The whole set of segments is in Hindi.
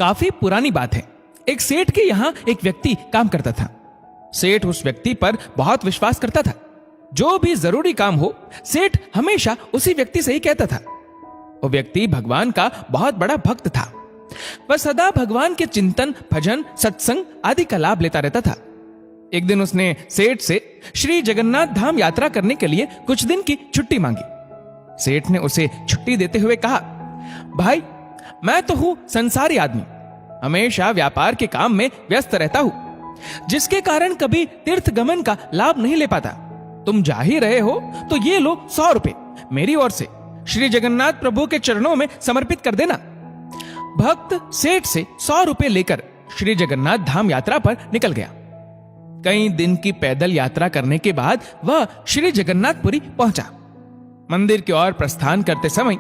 काफी पुरानी बात है। एक सेठ के यहाँ एक व्यक्ति काम करता था। सेठ उस व्यक्ति पर बहुत विश्वास करता था। जो भी जरूरी काम हो सेठ हमेशा उसी व्यक्ति से ही कहता था। वो व्यक्ति भगवान का बहुत बड़ा भक्त था। वह सदा भगवान के चिंतन, भजन, सत्संग आदि का लाभ लेता रहता था। एक दिन उसने सेठ से श्री जगन्नाथ धाम यात्रा करने के लिए कुछ दिन की छुट्टी मांगी। सेठ ने उसे छुट्टी देते हुए कहा, भाई मैं तो हूं संसारी आदमी, हमेशा व्यापार के काम में व्यस्त रहता हूं, जिसके कारण कभी तीर्थ गमन का लाभ नहीं ले पाता। तुम जा ही रहे हो तो ये लो 100 रुपए मेरी ओर से श्री जगन्नाथ प्रभु के चरणों में समर्पित कर देना। भक्त सेठ से 100 रुपए लेकर श्री जगन्नाथ धाम यात्रा पर निकल गया। कई दिन की पैदल यात्रा करने के बाद वह श्री जगन्नाथपुरी पहुंचा। मंदिर की ओर प्रस्थान करते समय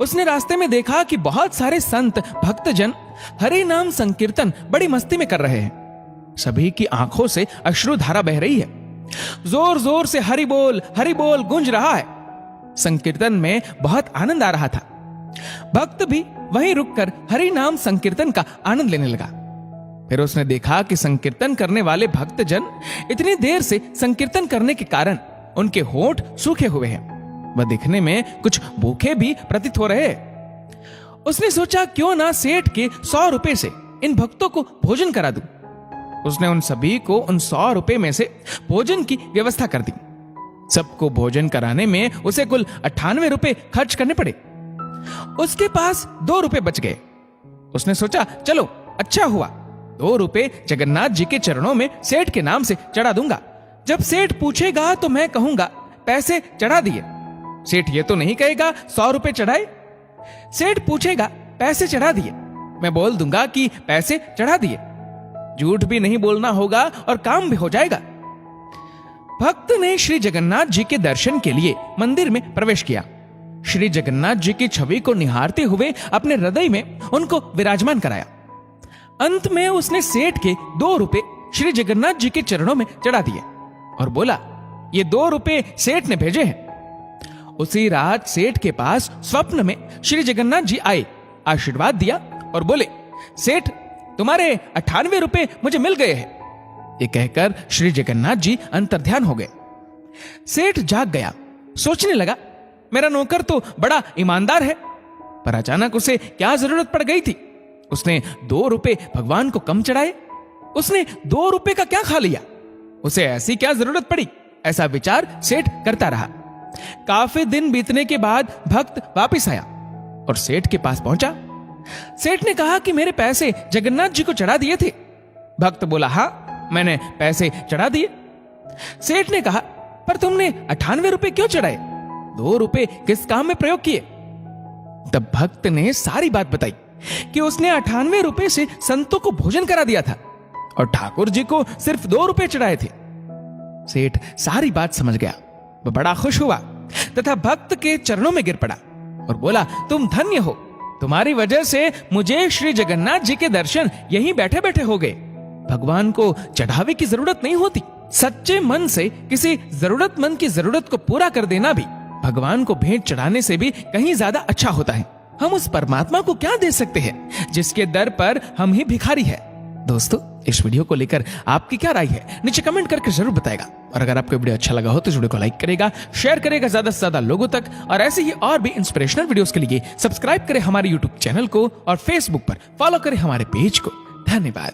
उसने रास्ते में देखा कि बहुत सारे संत भक्तजन हरि नाम संकीर्तन बड़ी मस्ती में कर रहे हैं। सभी की आंखों से अश्रुधारा बह रही है। जोर जोर से हरि बोल गूंज रहा है। संकीर्तन में बहुत आनंद आ रहा था। भक्त भी वहीं रुककर हरि नाम संकीर्तन का आनंद लेने लगा। फिर उसने देखा कि संकीर्तन करने वाले भक्तजन इतनी देर से संकीर्तन करने के कारण उनके होंठ सूखे हुए हैं। वह दिखने में कुछ भूखे भी प्रतीत हो रहे हैं। उसने सोचा क्यों ना सेठ के 100 रुपए से इन भक्तों को भोजन करा दूं। उसने उन सभी को उन 100 रुपए में से भोजन की व्यवस्था कर दी। सबको भोजन कराने में उसे कुल 98 रुपए खर्च करने पड़े। उसके पास 2 रुपए बच गए। उसने सोचा चलो अच्छा हुआ, 2 रुपए जगन्नाथ जी के चरणों में सेठ के नाम से चढ़ा दूंगा। जब सेठ पूछेगा तो मैं कहूंगा पैसे चढ़ा दिए। सेठ ये तो नहीं कहेगा 100 रुपए चढ़ाए। सेठ पूछेगा पैसे चढ़ा दिए, मैं बोल दूंगा कि पैसे चढ़ा दिए। झूठ भी नहीं बोलना होगा और काम भी हो जाएगा। भक्त ने श्री जगन्नाथ जी के दर्शन के लिए मंदिर में प्रवेश किया। श्री जगन्नाथ जी की छवि को निहारते हुए अपने हृदय में उनको विराजमान कराया। अंत में उसने सेठ के 2 रुपए श्री जगन्नाथ जी के चरणों में चढ़ा दिए और बोला, ये 2 रुपए सेठ ने भेजे हैं। उसी रात सेठ के पास स्वप्न में श्री जगन्नाथ जी आए, आशीर्वाद दिया और बोले, सेठ तुम्हारे 98 रुपए मुझे मिल गए हैं। ये कहकर श्री जगन्नाथ जी अंतर्ध्यान हो गए। सेठ जाग गया, सोचने लगा मेरा नौकर तो बड़ा ईमानदार है, पर अचानक उसे क्या जरूरत पड़ गई थी। उसने 2 रुपए भगवान को कम चढ़ाए। उसने 2 रुपए का क्या खा लिया, उसे ऐसी क्या जरूरत पड़ी। ऐसा विचार सेठ करता रहा। काफी दिन बीतने के बाद भक्त वापिस आया और सेठ के पास पहुंचा। सेठ ने कहा कि मेरे पैसे जगन्नाथ जी को चढ़ा दिए थे। भक्त बोला, हाँ मैंने पैसे चढ़ा दिए। सेठ ने कहा, पर तुमने 98 रुपए क्यों चढ़ाए, 2 रुपए किस काम में प्रयोग किए। तब भक्त ने सारी बात बताई कि उसने 98 रुपए से संतों को भोजन करा दिया था और ठाकुर जी को सिर्फ 2 रुपए चढ़ाए थे। सेठ सारी बात समझ गया। वह बड़ा खुश हुआ तथा भक्त के चरणों में गिर पड़ा और बोला, तुम धन्य हो, तुम्हारी वजह से मुझे श्री जगन्नाथ जी के दर्शन यहीं बैठे बैठे हो गए। भगवान को चढ़ावे की जरूरत नहीं होती। सच्चे मन से किसी जरूरतमंद की जरूरत को पूरा कर देना भी भगवान को भेंट चढ़ाने से भी कहीं ज्यादा अच्छा होता है। हम उस परमात्मा को क्या दे सकते हैं जिसके दर पर हम ही भिखारी है। दोस्तों, इस वीडियो को लेकर आपकी क्या राय है नीचे कमेंट करके जरूर बताएगा। और अगर आपको वीडियो अच्छा लगा हो तो इस वीडियो को लाइक करेगा, शेयर करेगा ज्यादा से ज्यादा लोगों तक। और ऐसे ही और भी इंस्पिरेशनल वीडियोस के लिए सब्सक्राइब करें हमारे यूट्यूब चैनल को और फेसबुक पर फॉलो करें हमारे पेज को। धन्यवाद।